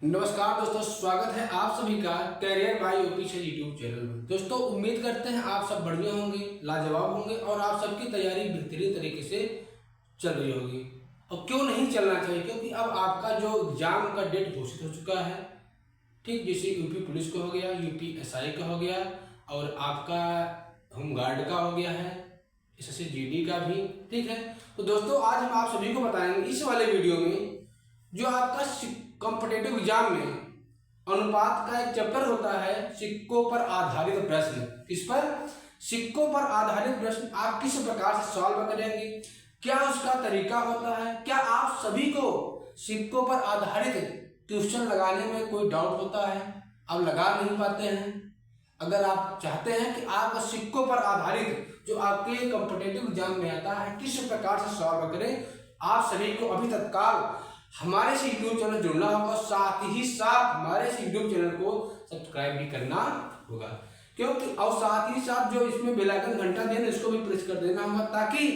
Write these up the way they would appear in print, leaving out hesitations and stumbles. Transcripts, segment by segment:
नमस्कार दोस्तों, स्वागत है आप सभी का career by official YouTube channel में। दोस्तों उम्मीद करते हैं आप सब बढ़िया होंगे, लाजवाब होंगे और आप सबकी तैयारी बेहतरीन तरीके से चल रही होगी। और क्यों नहीं चलना चाहिए, क्योंकि अब आपका जो एग्जाम का डेट घोषित हो चुका है। ठीक, जैसे यूपी पुलिस का हो गया, यूपी एसआई का हो गया और आपका होमगार्ड का हो गया है, इससे जीडी का भी। ठीक है, तो दोस्तों आज हम आप सभी को बताएंगे इस वाले वीडियो में जो आपका कॉम्पिटेटिव एग्जाम में अनुपात का एक चैप्टर होता है, सिक्कों पर आधारित प्रश्न। किस पर? सिक्कों पर आधारित प्रश्न आप किस प्रकार से सॉल्व करेंगे, क्या उसका तरीका होता है, क्या आप सभी को सिक्कों पर आधारित क्वेश्चन लगाने में कोई डाउट होता है, आप लगा नहीं पाते हैं। अगर आप चाहते हैं कि आप सिक्कों पर आधारित जो आपके कॉम्पिटेटिव एग्जाम में आता है किस प्रकार से सॉल्व करें, आप सभी को अभी तत्काल हमारे से यूट्यूब चैनल जुड़ना होगा, साथ ही साथ हमारे से यूट्यूब चैनल को सब्सक्राइब भी करना होगा, क्योंकि और साथ ही साथ जो इसमें बेल आइकन घंटा देना इसको भी प्रेस कर देना होगा, ताकि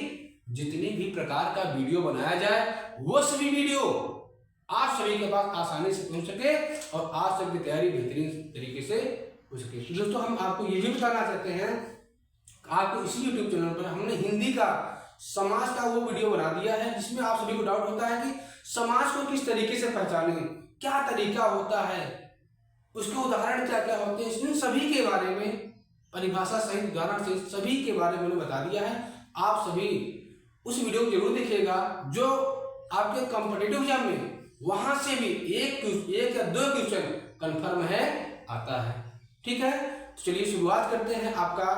जितनी भी प्रकार का वीडियो बनाया जाए वो सभी वीडियो आप सभी के पास आसानी से पहुंच सके और आप सबकी तैयारी बेहतरीन तरीके से हो सके। तो दोस्तों हम आपको ये भी बताना चाहते हैं, आपको इसी यूट्यूब चैनल पर हमने हिंदी का समाज का वो वीडियो बना दिया है, जिसमें आप सभी को डाउट होता है कि समाज को किस तरीके से पहचाने, क्या तरीका होता है, उसके उदाहरण क्या क्या होते हैं, इसमें सभी के बारे में परिभाषा सहित उदाहरण सहित सभी के बारे में बता दिया है। आप सभी उस वीडियो को जरूर देखिएगा जो आपके कॉम्पिटेटिव एग्जाम में वहां से भी एक या दो क्वेश्चन कंफर्म है आता है। ठीक है, तो चलिए शुरुआत करते हैं। आपका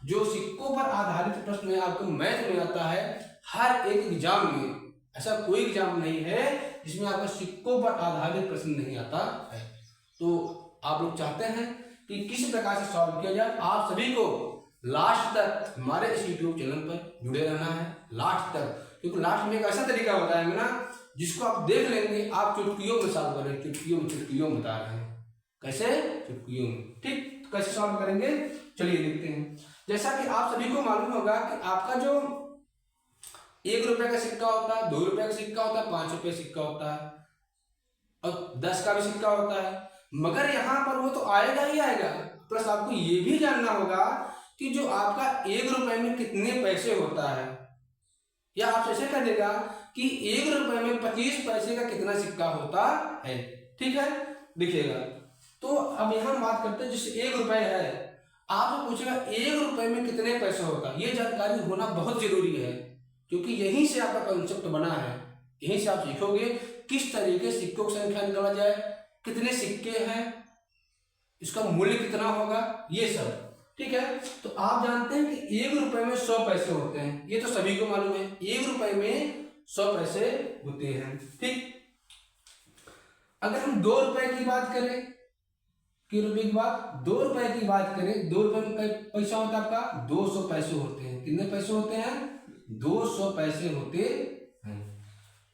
जो सिक्कों पर आधारित प्रश्न है आपको मैथ में आता है। हर एक एग्जाम में ऐसा कोई एग्जाम नहीं है जिसमें आपका सिक्कों पर आधारित प्रश्न नहीं आता है। तो आप लोग चाहते हैं कि किस प्रकार से सॉल्व किया जाए, आप सभी को लास्ट तक हमारे इस यूट्यूब चैनल पर जुड़े रहना है, लास्ट तक, क्योंकि लास्ट में एक ऐसा तरीका बताएंगे ना जिसको आप देख लेंगे, आप चुटकियों में सॉल्व करेंगे, चुटकियों में बता रहे हैं कैसे, चुटकियों में। ठीक, कैसे सॉल्व करेंगे चलिए देखते हैं। जैसा कि आप सभी को मालूम होगा कि आपका जो 1 रुपए का सिक्का होता है, 2 रुपए का सिक्का होता है, 5 रुपए सिक्का होता है और 10 का भी सिक्का होता है, मगर यहाँ पर वो तो आएगा ही आएगा। प्लस आपको ये भी जानना होगा कि जो आपका 1 रुपए में कितने पैसे होता है, या आप ऐसे कह देगा कि 1 रुपए में 25 पैसे का कितना सिक्का होता है। ठीक है, देखिएगा। तो अब यहाँ बात करते हैं, जैसे 1 रुपए है, आपसे पूछेगा 1 रुपए में कितने पैसे होता है। ये जानकारी होना बहुत जरूरी है, क्योंकि यहीं से आपका कॉन्सेप्ट बना है, यहीं से आप सीखोगे किस तरीके से सिक्कों की संख्या निकाला जाए, कितने सिक्के हैं, इसका मूल्य कितना होगा, ये सब। ठीक है, तो आप जानते हैं कि 1 रुपए में 100 पैसे होते हैं, ये तो सभी को मालूम है, 1 रुपए में 100 पैसे होते हैं। ठीक, अगर हम 2 रुपए की बात करें, कि रुपए की बात 2 रुपए की बात करें, 2 रुपए में पैसा होता है आपका 200 पैसे होते हैं। कितने पैसे होते हैं? 200 पैसे होते हैं।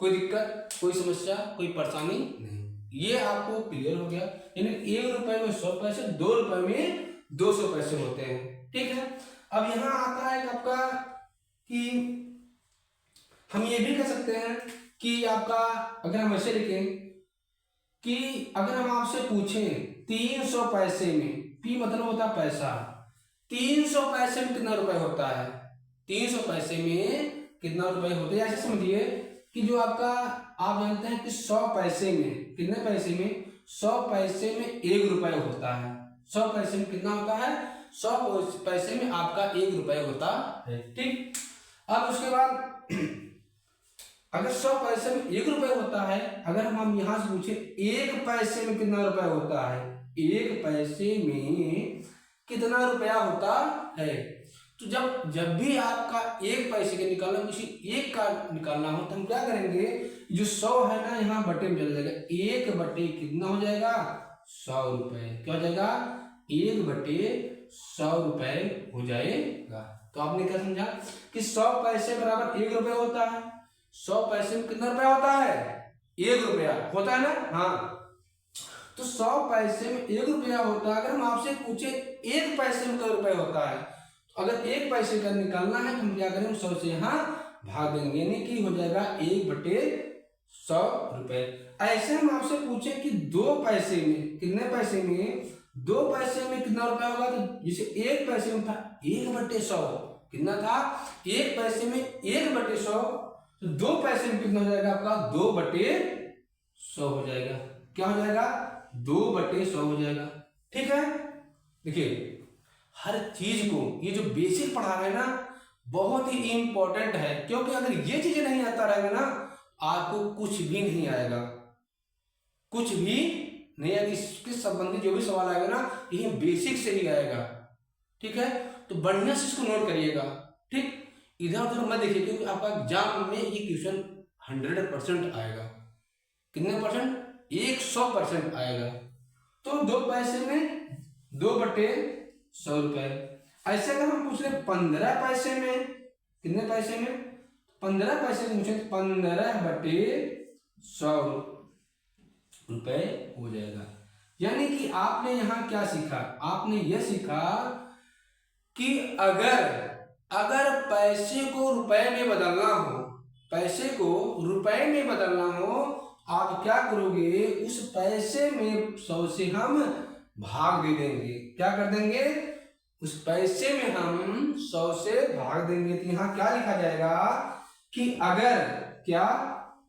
कोई दिक्कत, कोई समस्या, कोई परेशानी नहीं, ये आपको क्लियर हो गया। यानी 1 रुपए में 100 पैसे, 2 रुपए में 200 पैसे होते हैं। ठीक है, अब यहाँ आता है आपका कि हम ये भी कह सकते हैं कि आपका, अगर हम ऐसे लिखें कि अगर हम आपसे पूछें 300 पैसे में, पी मतलब होता है पैसा, 300 पैसे में कितना रुपए होता है, 300 पैसे में कितना रुपए होते हैं। ऐसे समझिए कि जो आपका, आप जानते हैं कि 100 पैसे में, कितने पैसे में, 100 पैसे में 1 रुपए होता है। 100 पैसे में कितना होता है, 100 पैसे में आपका 1 रुपए होता है। ठीक, अब उसके बाद अगर 100 पैसे में 1 रुपए होता है, अगर हम यहां से पूछे 1 पैसे में कितना रुपए होता है, 1 पैसे में कितना रुपया होता है, तो जब भी आपका 1 पैसे का निकालना, किसी एक का निकालना हो, तो हम क्या करेंगे, जो 100 है ना यहाँ बटे में चल जाएगा, 1 बटे कितना हो जाएगा, 100 रुपए। क्या हो जाएगा, 1 बटे 100 रुपए हो जाएगा। तो आपने क्या समझा कि 100 पैसे बराबर 1 रुपया होता है। 100 पैसे में कितना रुपया होता है, 1 रुपया होता है ना। हाँ, तो 100 पैसे में 1 रुपया होता है। अगर हम आपसे पूछे 1 पैसे में कितना रुपया होता है, तो अगर 1 पैसे का निकालना है तो हम क्या करेंगे, 100 से यहाँ भाग देंगे, यानी कि हो जाएगा 1 बटे 100 रुपए। ऐसे हम आपसे पूछे कि 2 पैसे में, कितने पैसे में, 2 पैसे में कितना रुपया होगा, तो जैसे 1 पैसे में था 1/100, कितना था 1 पैसे में 1/100, तो 2 पैसे में कितना हो जाएगा आपका 2/100 हो जाएगा। क्या हो जाएगा 2/100 हो जाएगा। ठीक है, देखिए हर चीज को ये जो बेसिक पढ़ा रहे हैं ना बहुत ही इंपॉर्टेंट है, क्योंकि अगर ये चीजें नहीं आता रहेगा ना आपको कुछ भी नहीं आएगा, कुछ भी नहीं आएगा। इसके संबंधित जो भी सवाल आएगा ना ये बेसिक से ही आएगा। ठीक है, तो बढ़िया से इसको नोट करिएगा। ठीक, इधर उधर मत देखिए, क्योंकि आपका एग्जाम में ये क्वेश्चन 100% आएगा। कितने परसेंट, 100% आएगा। तो 2 पैसे में 2/100 रुपए। ऐसे अगर हम पूछ रहे 15 पैसे में, कितने पैसे में, 15 पैसे में पूछे 15/100 रुपए हो जाएगा। यानी कि आपने यहां क्या सीखा, आपने यह सीखा कि अगर पैसे को रुपए में बदलना हो, पैसे को रुपए में बदलना हो, आप क्या करोगे, उस पैसे में 100 से हम भाग दे देंगे। क्या कर देंगे, उस पैसे में हम 100 से भाग देंगे। तो यहां क्या लिखा जाएगा कि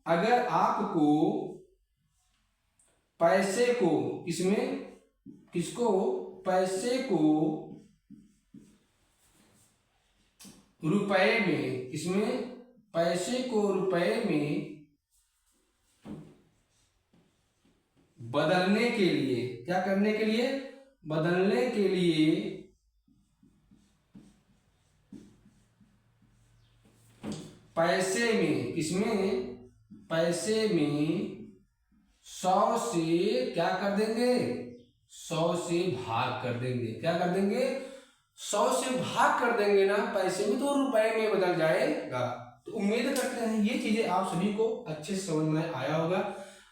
अगर आपको पैसे को पैसे को रुपए में, पैसे को रुपए में बदलने के लिए, क्या करने के लिए, बदलने के लिए पैसे में 100 से क्या कर देंगे, 100 से भाग कर देंगे। क्या कर देंगे, 100 से भाग कर देंगे ना पैसे में, तो रुपए में बदल जाएगा। तो उम्मीद करते हैं ये चीजें आप सभी को अच्छे से समझ में आया होगा।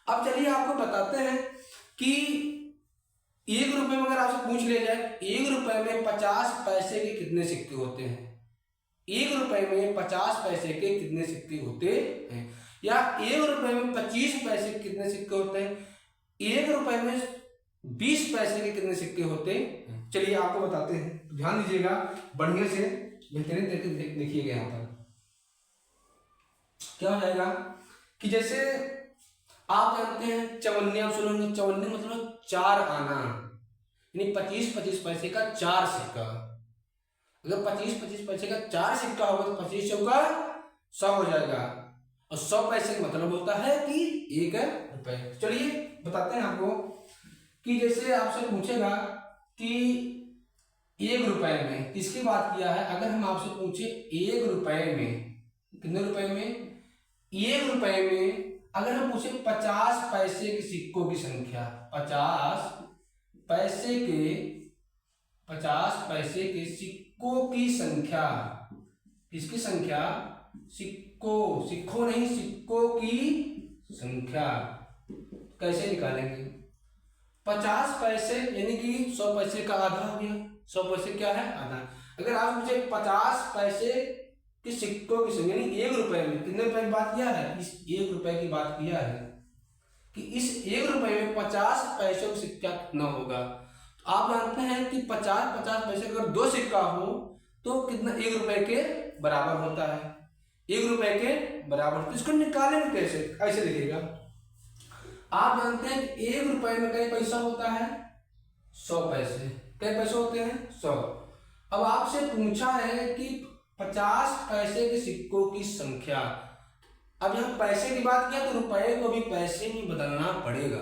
अब चलिए आपको बताते हैं कि 1 रुपए में अगर आपसे पूछ लिया जाए 1 रुपए में 50 पैसे के कितने सिक्के होते हैं, 1 रुपए में 50 पैसे के कितने सिक्के होते हैं, या 1 रुपए में 25 पैसे के कितने सिक्के होते हैं, 1 रुपए में 20 पैसे के कितने सिक्के होते हैं। चलिए आपको बताते हैं, ध्यान दीजिएगा बढ़िया से, बेहतरीन तरीके से देखिएगा। यहाँ पर क्या हो जाएगा कि जैसे आप जानते हैं चवन्नी, आप सुनेंगे चवन्नी मतलब 4 आना, यानी 25-25 पैसे का 4 सिक्का। अगर 25-25 पैसे का 4 सिक्का होगा तो 25 चौका 100 हो जाएगा, और 100 पैसे का मतलब होता है कि 1 रुपए। चलिए बताते हैं आपको कि जैसे आपसे पूछेगा कि 1 रुपए में किसकी बात किया है। अगर हम आपसे पूछे 1 रुपए में, कितने रुपए में, 1 रुपए में अगर हम पूछे 50 पैसे के सिक्कों की संख्या, 50 पैसे के सिक्कों की संख्या, किसकी संख्या, सिक्कों नहीं, सिक्कों की संख्या कैसे निकालेंगे। 50 पैसे यानी कि 100 पैसे का आधा हो गया, 100 पैसे क्या है, आधा। अगर आप मुझे 50 पैसे के सिक्कों की संख्या, यानी 1 रुपए में कितने रुपए की बात किया है, इस 1 रुपए की बात किया है कि इस 1 रुपए में 50 पैसों का सिक्का कितना होगा। तो आप जानते हैं कि 50 पैसे अगर 2 सिक्का हो तो कितना 1 रुपए के बराबर होता है, 1 रुपए के बराबर। तो इसको निकालेंगे कैसे, ऐसे देखिएगा। आप जानते हैं कि 1 रुपए में कई पैसा होता है, 100 पैसे। कई पैसे होते हैं, 100। अब आपसे पूछा है कि 50 पैसे के सिक्कों की संख्या। अब यहाँ पैसे की बात किया तो रुपए को भी पैसे में बदलना पड़ेगा,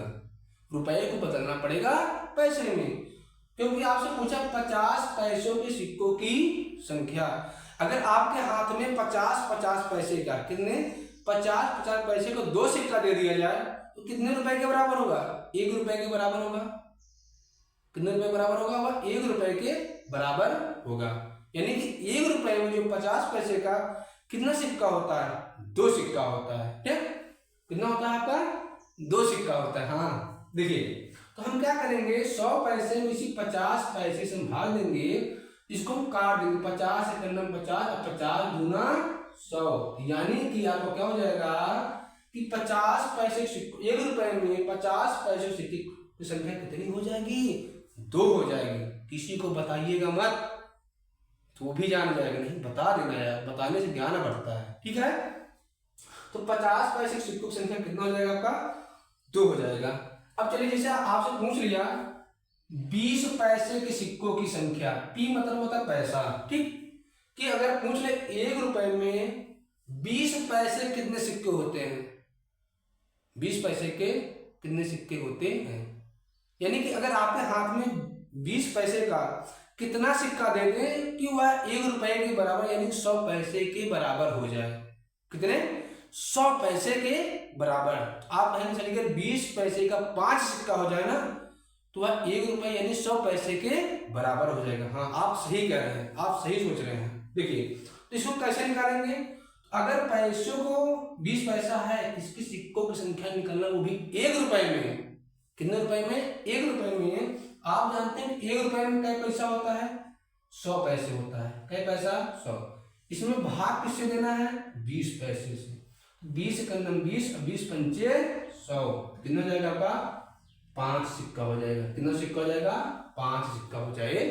रुपए को बदलना पड़ेगा पैसे में, क्योंकि आपसे पूछा 50 पैसों के सिक्कों की संख्या। अगर आपके हाथ में 50-50 पैसे का, कितने 50-50 पैसे को 2 सिक्का दे दिया जाए तो कितने रुपए के बराबर होगा, 1 रुपए के बराबर होगा। कितने रुपए बराबर होगा, वह 1 रुपए के बराबर होगा। यानी कि 1 रुपए में जो 50 पैसे का कितना सिक्का होता है, 2 सिक्का होता है। ठीक, कितना होता है आपका, 2 सिक्का होता है। हाँ देखिए, तो हम क्या करेंगे, 100 पैसे में इसी 50 पैसे से हम भाग देंगे, इसको हम काट देंगे, 50 से 50 और 50 दूना 100, यानी कि आपको क्या हो जाएगा कि 50 पैसे के सिक्कों, 1 रुपए में 50 पैसे के सिक्के की संख्या कितनी हो जाएगी? 2 हो जाएगी। किसी को बताइएगा मत, तो भी जान जाएगा। नहीं, बता देना यार, बताने से ज्ञान बढ़ता है। ठीक है, तो 50 पैसे के सिक्कों की संख्या कितना हो जाएगा आपका? 2 हो जाएगा। अब चलिए, जैसे आपसे पूछ लिया 20 पैसे के सिक्कों की संख्या, पी मतलब होता है पैसा, ठीक, कि अगर पूछ ले 1 रुपए में 20 पैसे कितने सिक्के होते हैं, 20 पैसे के कितने सिक्के होते हैं, यानी कि अगर आपके हाथ में 20 पैसे का कितना सिक्का दे दें कि वह 1 रुपए के बराबर यानी 100 पैसे के बराबर हो जाए। कितने? 100 पैसे के बराबर। आप कहेंगे चलिए 20 पैसे का 5 सिक्का हो जाए ना, तो वह 1 रुपए यानी 100 पैसे के बराबर हो जाएगा। हाँ, आप सही कह रहे हैं, आप सही सोच रहे हैं। देखिए, तो इसको कैसे निकालेंगे? अगर पैसों को 20 पैसा है, इसकी सिक्कों की संख्या निकालना, वो भी 1 रुपए में। कितने रुपए में? 1 रुपए में। आप जानते हैं 1 रुपए में क्या पैसा होता है? 100 पैसे होता है। क्या पैसा? 100। इसमें भाग किससे देना है? 20 पैसे से। 20 का 20, 20 पंचे 100, कितना हो जाएगा आपका? 5 सिक्का हो जाएगा। कितना सिक्का हो जाएगा? 5 सिक्का हो जाए।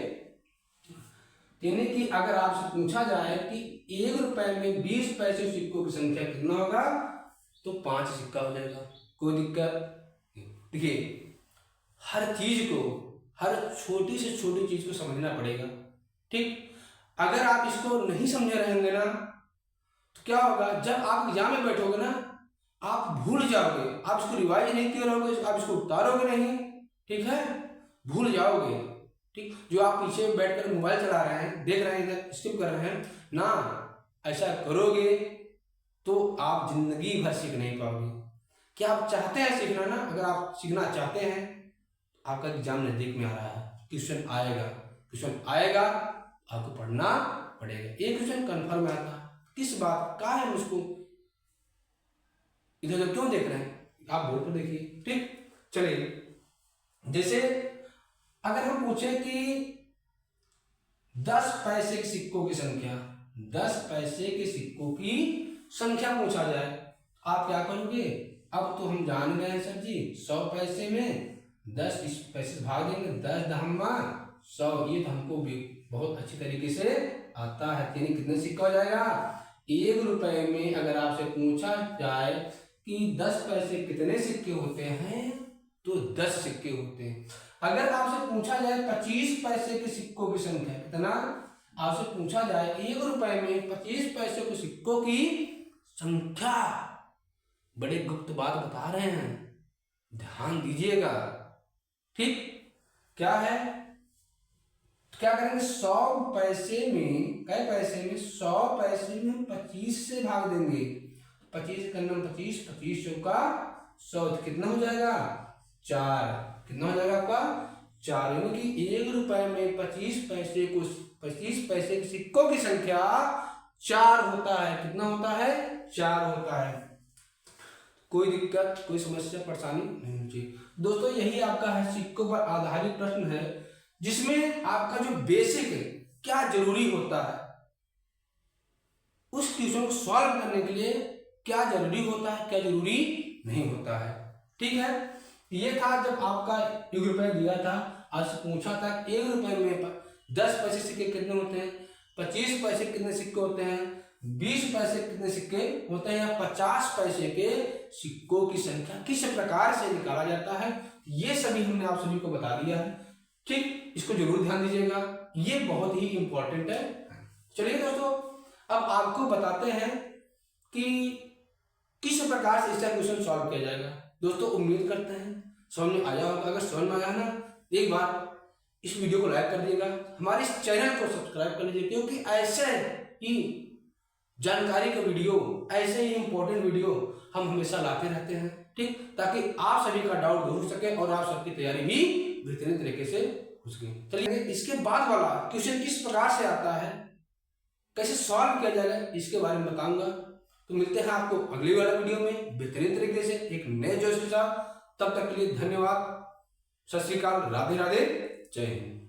यानी कि अगर आपसे पूछा जाए कि 1 रुपए में 20 पैसे सिक्कों की संख्या कितना होगा, तो 5 सिक्का हो जाएगा। कोई दिक्कत? देखिए, हर चीज को, हर छोटी से छोटी चीज को समझना पड़ेगा। ठीक, अगर आप इसको नहीं समझे रहेंगे ना, तो क्या होगा, जब आप एग्जाम में बैठोगे ना, आप भूल जाओगे। आप इसको रिवाइज नहीं किए रहोगे, आप इसको उतारोगे नहीं, ठीक है, भूल जाओगे। ठीक, जो आप पीछे बैठकर मोबाइल चला रहे हैं, देख रहे हैं, स्किप कर रहे हैं ना, ऐसा करोगे तो आप जिंदगी भर सीख नहीं पाओगे। क्या आप चाहते हैं सीखना ना? अगर आप सीखना चाहते हैं, आपका एग्जाम नजदीक में आ रहा है, क्वेश्चन आएगा, क्वेश्चन आएगा, आपको पढ़ना पड़ेगा। एक क्वेश्चन कन्फर्म आता, किस बात का है, मुझको इधर उधर क्यों देख रहे हैं, आप बोर्ड पर देखिए। ठीक, चलिए, जैसे अगर हम पूछे कि 10 पैसे के सिक्कों की संख्या, 10 पैसे के सिक्कों की संख्या पूछा जाए, आप क्या करोगे? अब तो हम जान गए हैं सर जी, 100 पैसे में 10 इस पैसे से भाग देंगे, 10 दहम्मा 100, ये तो हमको भी बहुत अच्छी तरीके से आता है। यानी कितने सिक्का हो जाएगा? 1 रुपए में अगर आपसे पूछा जाए कि 10 पैसे कितने सिक्के होते हैं, तो 10 सिक्के होते हैं। अगर आपसे पूछा जाए 25 पैसे के सिक्कों की संख्या, कितना? आपसे पूछा जाए 1 रुपए में 25 पैसे के सिक्कों की संख्या, बड़े गुप्त बात बता रहे हैं, ध्यान दीजिएगा। ठीक, क्या है? क्या करेंगे? 100 पैसे में, कै पैसे में? 100 पैसे में 25 से भाग देंगे। 25 का 25, 25 चौका 100, कितना हो जाएगा? 4। कितना हो जाएगा आपका? 4। यानी कि 1 रुपए में 25 पैसे को, 25 पैसे के सिक्कों की संख्या 4 होता है। कितना होता है? 4 होता है। कोई दिक्कत, कोई समस्या, परेशानी नहीं होनी चाहिए। दोस्तों, यही आपका है सिक्कों पर आधारित प्रश्न है, जिसमें आपका जो बेसिक है, क्या जरूरी होता है, उस क्वेश्चन को सॉल्व करने के लिए क्या जरूरी होता है, क्या जरूरी नहीं होता है। ठीक है, ये था जब आपका 1 रुपए दिया था, आपसे पूछा था 1 रुपए में 10 पैसे सिक्के कितने होते हैं, 25 पैसे कितने सिक्के होते हैं, 20 पैसे कितने सिक्के होते हैं, या 50 पैसे के सिक्कों की संख्या किस प्रकार से निकाला जाता है, ये सभी हमने आप सभी को बता दिया है। ठीक, इसको जरूर ध्यान दीजिएगा, ये बहुत ही इंपॉर्टेंट है। चलिए दोस्तों, अब आपको बताते हैं कि किस प्रकार से इसका क्वेश्चन सॉल्व किया जाएगा। दोस्तों, उम्मीद करते हैं समझ में आया होगा। अगर समझ में आया ना, एक बार इस वीडियो को लाइक कर दिएगा, हमारे इस चैनल को सब्सक्राइब कर लीजिए, क्योंकि ऐसे ही जानकारी का वीडियो, ऐसे ही इंपॉर्टेंट वीडियो हम हमेशा लाते रहते हैं। ठीक, ताकि आप सभी का डाउट दूर हो सके और आप सबकी तैयारी भी बेहतरीन तरीके से हो सके। चलिए, इसके बाद वाला क्वेश्चन किस प्रकार से आता है, कैसे सॉल्व किया जाएगा, इसके बारे में बताऊंगा। तो मिलते हैं आपको अगली वाला वीडियो में बेहतरीन तरीके से एक नए जोश के साथ। तब तक के लिए धन्यवाद, सत श्री अकाल, राधे राधे, जय हिंद।